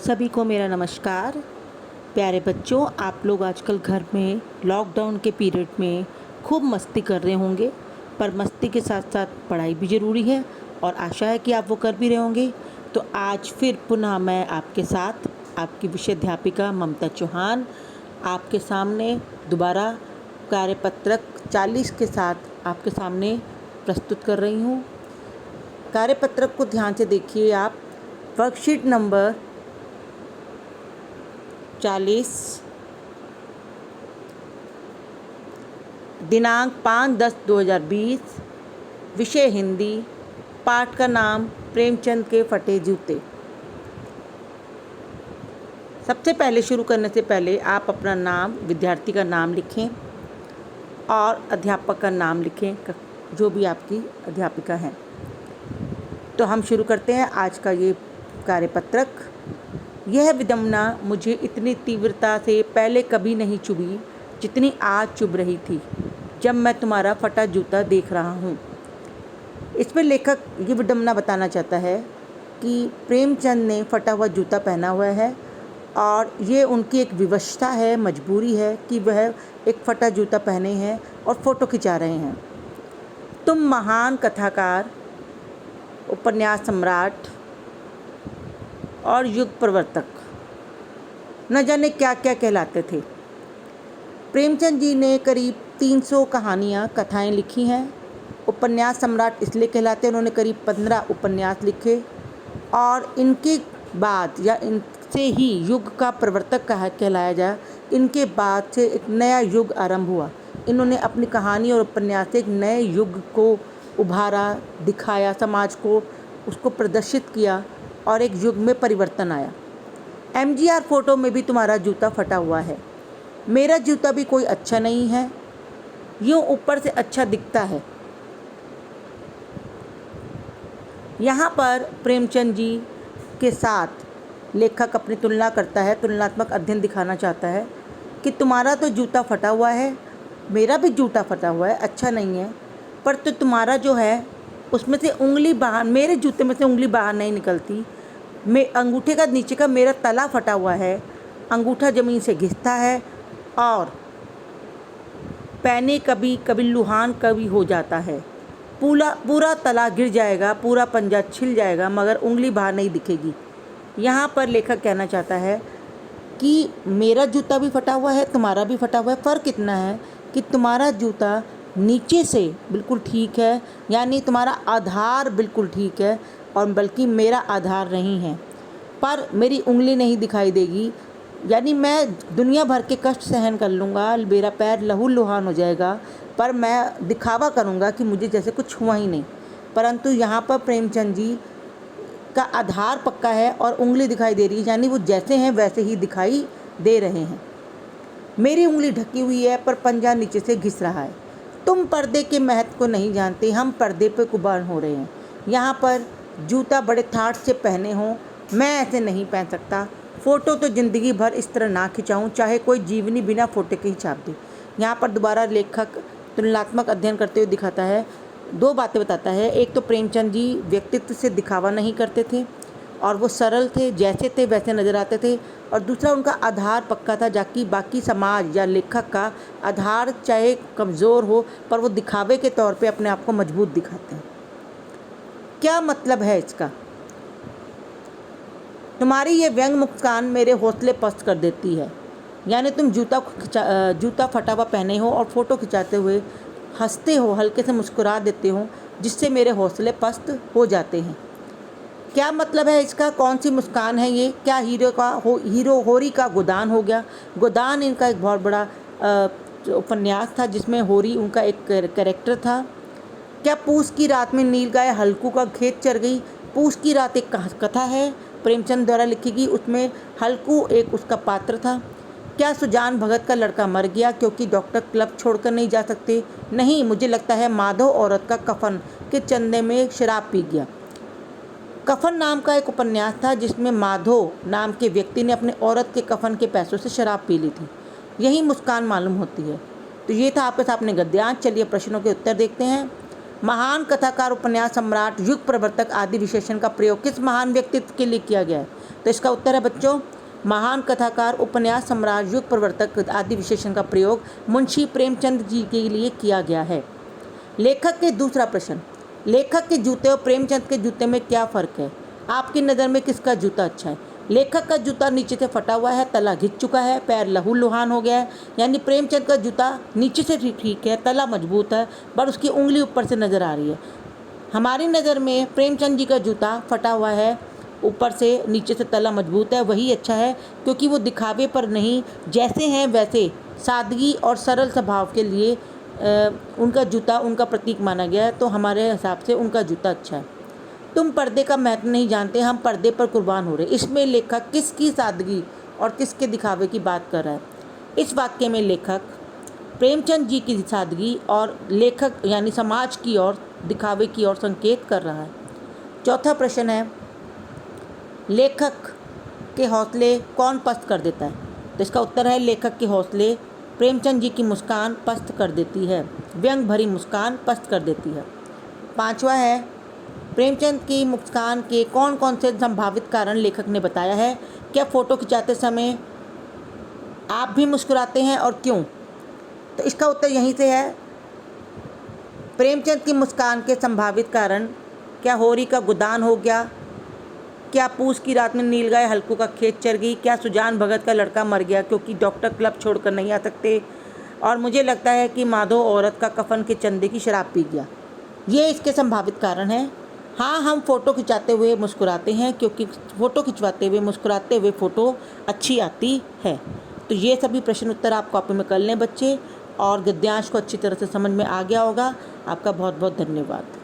सभी को मेरा नमस्कार। प्यारे बच्चों, आप लोग आजकल घर में लॉकडाउन के पीरियड में खूब मस्ती कर रहे होंगे, पर मस्ती के साथ साथ पढ़ाई भी ज़रूरी है और आशा है कि आप वो कर भी रहे होंगे। तो आज फिर पुनः मैं आपके साथ आपकी विषय अध्यापिका ममता चौहान आपके सामने दोबारा कार्यपत्रक 40 के साथ आपके सामने प्रस्तुत कर रही हूँ। कार्यपत्रक को ध्यान से देखिए आप। वर्कशीट नंबर 40, दिनांक 5/10/2020, विषय हिंदी, पाठ का नाम प्रेमचंद के फटे जूते। सबसे पहले शुरू करने से पहले आप अपना नाम, विद्यार्थी का नाम लिखें और अध्यापक का नाम लिखें, जो भी आपकी अध्यापिका हैं। तो हम शुरू करते हैं आज का ये कार्यपत्रक। यह विडंबना मुझे इतनी तीव्रता से पहले कभी नहीं चुभी जितनी आज चुभ रही थी जब मैं तुम्हारा फटा जूता देख रहा हूँ। इसमें लेखक ये विडंबना बताना चाहता है कि प्रेमचंद ने फटा हुआ जूता पहना हुआ है और ये उनकी एक विवशता है, मजबूरी है कि वह एक फटा जूता पहने हैं और फ़ोटो खिंचा रहे हैं। तुम महान कथाकार, उपन्यास सम्राट और युग प्रवर्तक न जाने क्या क्या कहलाते थे। प्रेमचंद जी ने करीब 300 कहानियाँ, कथाएँ लिखी हैं। उपन्यास सम्राट इसलिए कहलाते हैं, उन्होंने करीब 15 उपन्यास लिखे और इनके बाद या इनसे ही युग का प्रवर्तक कहलाया जाए। इनके बाद से एक नया युग आरंभ हुआ। इन्होंने अपनी कहानी और उपन्यास से एक नए युग को उभारा, दिखाया, समाज को उसको प्रदर्शित किया और एक युग में परिवर्तन आया। MGR फोटो में भी तुम्हारा जूता फटा हुआ है। मेरा जूता भी कोई अच्छा नहीं है, यूँ ऊपर से अच्छा दिखता है। यहाँ पर प्रेमचंद जी के साथ लेखक अपनी तुलना करता है, तुलनात्मक अध्ययन दिखाना चाहता है कि तुम्हारा तो जूता फटा हुआ है, मेरा भी जूता फटा हुआ है, अच्छा नहीं है, पर तो तुम्हारा जो है उसमें से उंगली बाहर, मेरे जूते में से उंगली बाहर नहीं निकलती। अंगूठे का नीचे का मेरा तला फटा हुआ है, अंगूठा ज़मीन से घिसता है और पैने कभी कभी लुहान कभी हो जाता है। पूरा तला गिर जाएगा, पूरा पंजा छिल जाएगा, मगर उंगली बाहर नहीं दिखेगी। यहाँ पर लेखक कहना चाहता है कि मेरा जूता भी फटा हुआ है, तुम्हारा भी फटा हुआ है। फ़र्क इतना है कि तुम्हारा जूता नीचे से बिल्कुल ठीक है, यानी तुम्हारा आधार बिल्कुल ठीक है, और बल्कि मेरा आधार नहीं है, पर मेरी उंगली नहीं दिखाई देगी। यानी मैं दुनिया भर के कष्ट सहन कर लूँगा, मेरा पैर लहूलुहान हो जाएगा, पर मैं दिखावा करूँगा कि मुझे जैसे कुछ हुआ ही नहीं। परंतु यहाँ पर प्रेमचंद जी का आधार पक्का है और उंगली दिखाई दे रही है, यानी वो जैसे हैं वैसे ही दिखाई दे रहे हैं। मेरी उंगली ढकी हुई है पर पंजा नीचे से घिस रहा है। तुम पर्दे के महत्व को नहीं जानते, हम पर्दे पे कुर्बान हो रहे हैं। यहाँ पर जूता बड़े ठाठ से पहने हों, मैं ऐसे नहीं पहन सकता। फ़ोटो तो ज़िंदगी भर इस तरह ना खिंचाऊँ, चाहे कोई जीवनी बिना फ़ोटो के ही छाप दे। यहाँ पर दोबारा लेखक तुलनात्मक अध्ययन करते हुए दिखाता है, दो बातें बताता है। एक तो प्रेमचंद जी व्यक्तित्व से दिखावा नहीं करते थे और वो सरल थे, जैसे थे वैसे नज़र आते थे। और दूसरा, उनका आधार पक्का था, जाकि बाकी समाज या लेखक का आधार चाहे कमज़ोर हो पर वो दिखावे के तौर पे अपने आप को मजबूत दिखाते हैं। क्या मतलब है इसका? तुम्हारी ये व्यंग मुस्कान मेरे हौसले पस्त कर देती है। यानी तुम जूता फटा हुआ पहने हो और फ़ोटो खिंचाते हुए हंसते हो, हल्के से मुस्कुरा देते हो, जिससे मेरे हौसले पस्त हो जाते हैं। क्या मतलब है इसका? कौन सी मुस्कान है ये? क्या हीरो होरी का गोदान हो गया? गोदान इनका एक बहुत बड़ा उपन्यास था जिसमें होरी उनका एक कैरेक्टर था। क्या पूस की रात में नील गाय हल्कू का खेत चर गई? पूस की रात एक कथा है, प्रेमचंद द्वारा लिखी गई, उसमें हल्कू एक उसका पात्र था। क्या सुजान भगत का लड़का मर गया क्योंकि डॉक्टर क्लब छोड़कर नहीं जा सकते? नहीं, मुझे लगता है माधव औरत का कफन के चंदे में शराब पी गया। कफन नाम का एक उपन्यास था जिसमें माधव नाम के व्यक्ति ने अपने औरत के कफन के पैसों से शराब पी ली थी। यही मुस्कान मालूम होती है। तो ये था आपके सामने गद्यांश। चलिए प्रश्नों के उत्तर देखते हैं। महान कथाकार, उपन्यास सम्राट, युग प्रवर्तक आदि विशेषण का प्रयोग किस महान व्यक्तित्व के लिए किया गया है? तो इसका उत्तर है बच्चों, महान कथाकार, उपन्यास सम्राट, युग प्रवर्तक आदि विशेषण का प्रयोग मुंशी प्रेमचंद जी के लिए किया गया है। लेखक के दूसरा प्रश्न, लेखक के जूते और प्रेमचंद के जूते में क्या फ़र्क है? आपकी नज़र में किसका जूता अच्छा है? लेखक का जूता नीचे से फटा हुआ है, तला घिस चुका है, पैर लहूलुहान हो गया है, यानी प्रेमचंद का जूता नीचे से ठीक है, तला मजबूत है, पर उसकी उंगली ऊपर से नज़र आ रही है। हमारी नज़र में प्रेमचंद जी का जूता फटा हुआ है, ऊपर से नीचे से तला मजबूत है, वही अच्छा है, क्योंकि वो दिखावे पर नहीं, जैसे हैं वैसे सादगी और सरल स्वभाव के लिए उनका जूता उनका प्रतीक माना गया है। तो हमारे हिसाब से उनका जूता अच्छा है। तुम पर्दे का महत्व नहीं जानते, हम पर्दे पर कुर्बान हो रहे। इसमें लेखक किसकी सादगी और किसके दिखावे की बात कर रहा है? इस वाक्य में लेखक प्रेमचंद जी की सादगी और लेखक यानी समाज की ओर दिखावे की ओर संकेत कर रहा है। चौथा प्रश्न है, लेखक के हौसले कौन पस्त कर देता है? तो इसका उत्तर है, लेखक के हौसले प्रेमचंद जी की मुस्कान पस्त कर देती है, व्यंग भरी मुस्कान पस्त कर देती है। पांचवा है, प्रेमचंद की मुस्कान के कौन कौन से संभावित कारण लेखक ने बताया है? क्या फ़ोटो खिंचाते समय आप भी मुस्कुराते हैं और क्यों? तो इसका उत्तर यहीं से है, प्रेमचंद की मुस्कान के संभावित कारण, क्या होरी का गोदान हो गया, क्या पूस की रात में नीलगाय हल्कू का खेत चर गई, क्या सुजान भगत का लड़का मर गया क्योंकि डॉक्टर क्लब छोड़कर नहीं आ सकते, और मुझे लगता है कि माधो औरत का कफन के चंदे की शराब पी गया। ये इसके संभावित कारण हैं। हाँ, हम फ़ोटो खिंचाते हुए मुस्कुराते हैं क्योंकि फ़ोटो खिंचवाते हुए मुस्कुराते हुए फ़ोटो अच्छी आती है। तो ये सभी प्रश्न उत्तर आप कॉपी में कर लें बच्चे, और गद्यांश को अच्छी तरह से समझ में आ गया होगा। आपका बहुत बहुत धन्यवाद।